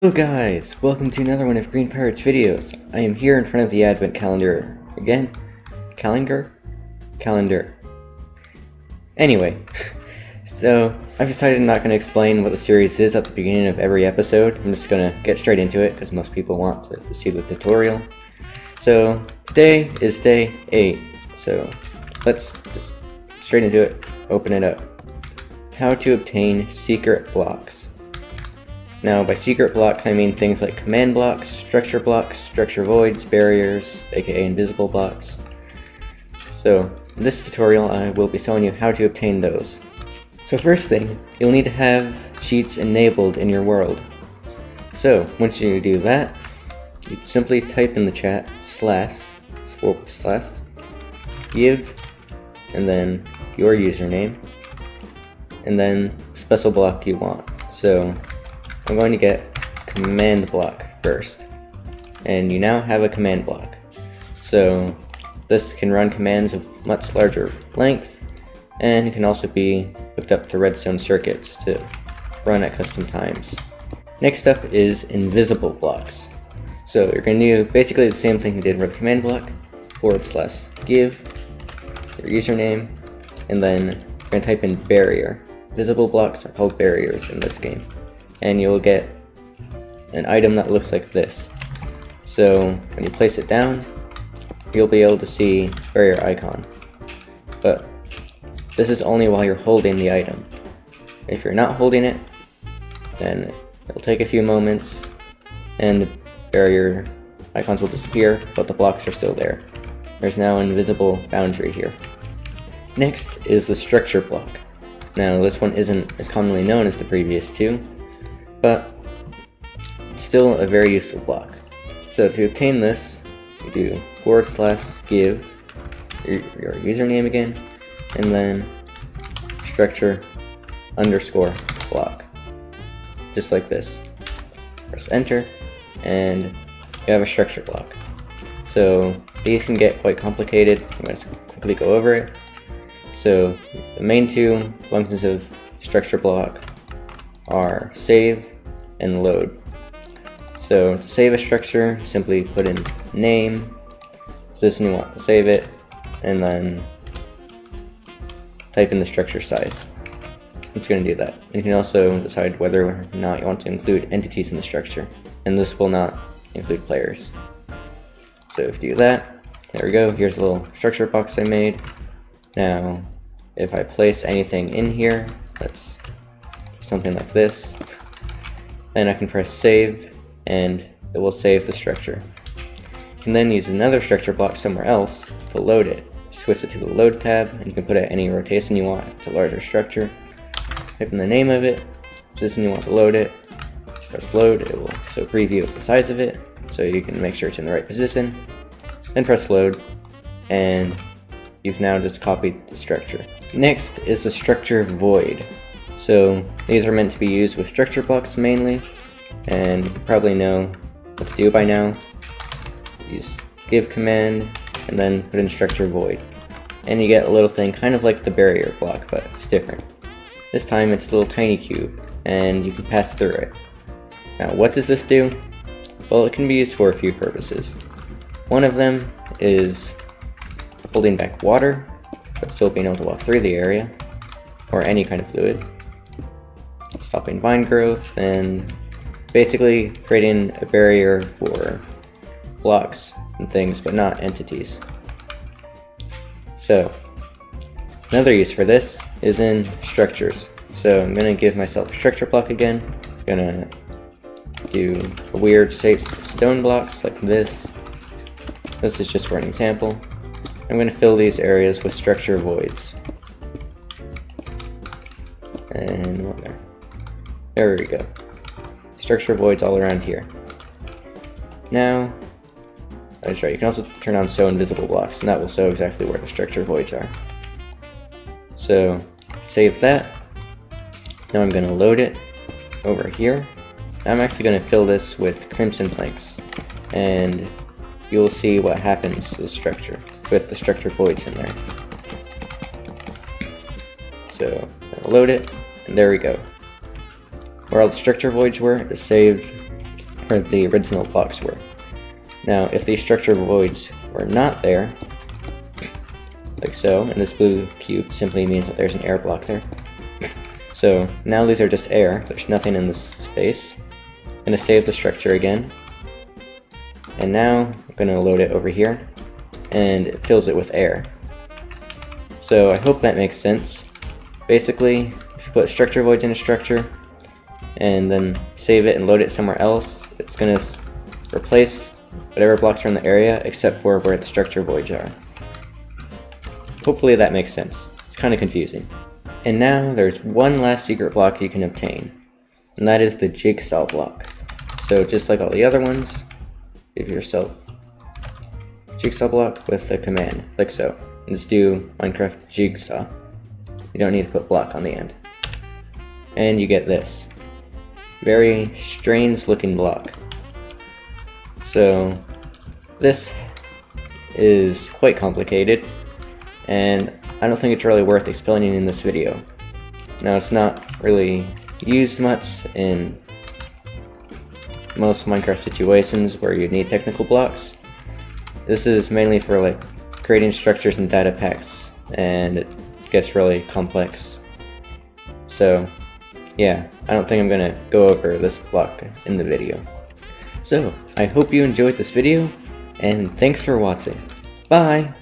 Hello guys, welcome to another one of Green Pirate's videos. I am here in front of the advent calendar again. Calendar. Anyway, so I've decided I'm not going to explain what the series is at the beginning of every episode. I'm just going to get straight into it because most people want to see the tutorial. So today is day 8, so let's just straight into it, open it up. How to obtain secret blocks. Now, by secret blocks, I mean things like command blocks, structure voids, barriers, aka invisible blocks. So, in this tutorial, I will be showing you how to obtain those. So first thing, you'll need to have cheats enabled in your world. So, once you do that, you simply type in the chat / give, and then your username, and then special block you want. So, I'm going to get command block first, and you now have a command block. So this can run commands of much larger length, and it can also be hooked up to redstone circuits to run at custom times. Next up is invisible blocks. So you're going to do basically the same thing you did with command block, / give, your username, and then you're going to type in barrier. Visible blocks are called barriers in this game. And you'll get an item that looks like this. So when you place it down, you'll be able to see barrier icon. But this is only while you're holding the item. If you're not holding it, then it'll take a few moments and the barrier icons will disappear, but the blocks are still there. There's now an invisible boundary here. Next is the structure block. Now this one isn't as commonly known as the previous two, but it's still a very useful block. So to obtain this, you do / give your username again, and then structure _ block, just like this. Press enter, and you have a structure block. So these can get quite complicated. I'm going to quickly go over it. So the main two functions of structure block are save and load. So to save a structure, simply put in name, so this one you want to save it, and then type in the structure size. It's going to do that. You can also decide whether or not you want to include entities in the structure, and this will not include players. So if you do that, there we go, here's a little structure box I made. Now, if I place anything in here, that's something like this, then I can press save, and it will save the structure. You can then use another structure block somewhere else to load it. Switch it to the load tab, and you can put it any rotation you want if it's a larger structure. Type in the name of it, position you want to load it, press load, it will show a preview of the size of it, so you can make sure it's in the right position. Then press load, and you've now just copied the structure. Next is the structure void. So these are meant to be used with structure blocks mainly, and you probably know what to do by now. Use give command and then put in structure void, and you get a little thing kind of like the barrier block, but it's different. This time it's a little tiny cube and you can pass through it. Now what does this do? Well, it can be used for a few purposes. One of them is holding back water but still being able to walk through the area, or any kind of fluid. Stopping vine growth, and basically creating a barrier for blocks and things, but not entities. So, another use for this is in structures. So I'm going to give myself a structure block again. I'm going to do a weird shape of stone blocks like this. This is just for an example. I'm going to fill these areas with structure voids. And one there. There we go. Structure voids all around here. Now, that's right, you can also turn on show invisible blocks, and that will show exactly where the structure voids are. So, save that. Now I'm going to load it over here. I'm actually going to fill this with crimson planks, and you'll see what happens to the structure with the structure voids in there. So, I'll load it, and there we go. Where all the structure voids were is saved where the original blocks were. Now, if these structure voids were not there, like so, and this blue cube simply means that there's an air block there. So now these are just air, there's nothing in this space. I'm going to save the structure again, and now I'm going to load it over here, and it fills it with air. So I hope that makes sense. Basically, if you put structure voids in a structure, and then save it and load it somewhere else, it's going to replace whatever blocks are in the area except for where the structure voids are. Hopefully that makes sense. It's kind of confusing. And now there's one last secret block you can obtain, and that is the Jigsaw block. So just like all the other ones, give yourself Jigsaw block with the command, like so. And just do Minecraft Jigsaw. You don't need to put block on the end. And you get this very strange looking block. So this is quite complicated, and I don't think it's really worth explaining in this video. Now, it's not really used much in most Minecraft situations where you need technical blocks. This is mainly for like creating structures and data packs, and it gets really complex. So yeah, I don't think I'm gonna go over this block in the video. So I hope you enjoyed this video, and thanks for watching. Bye!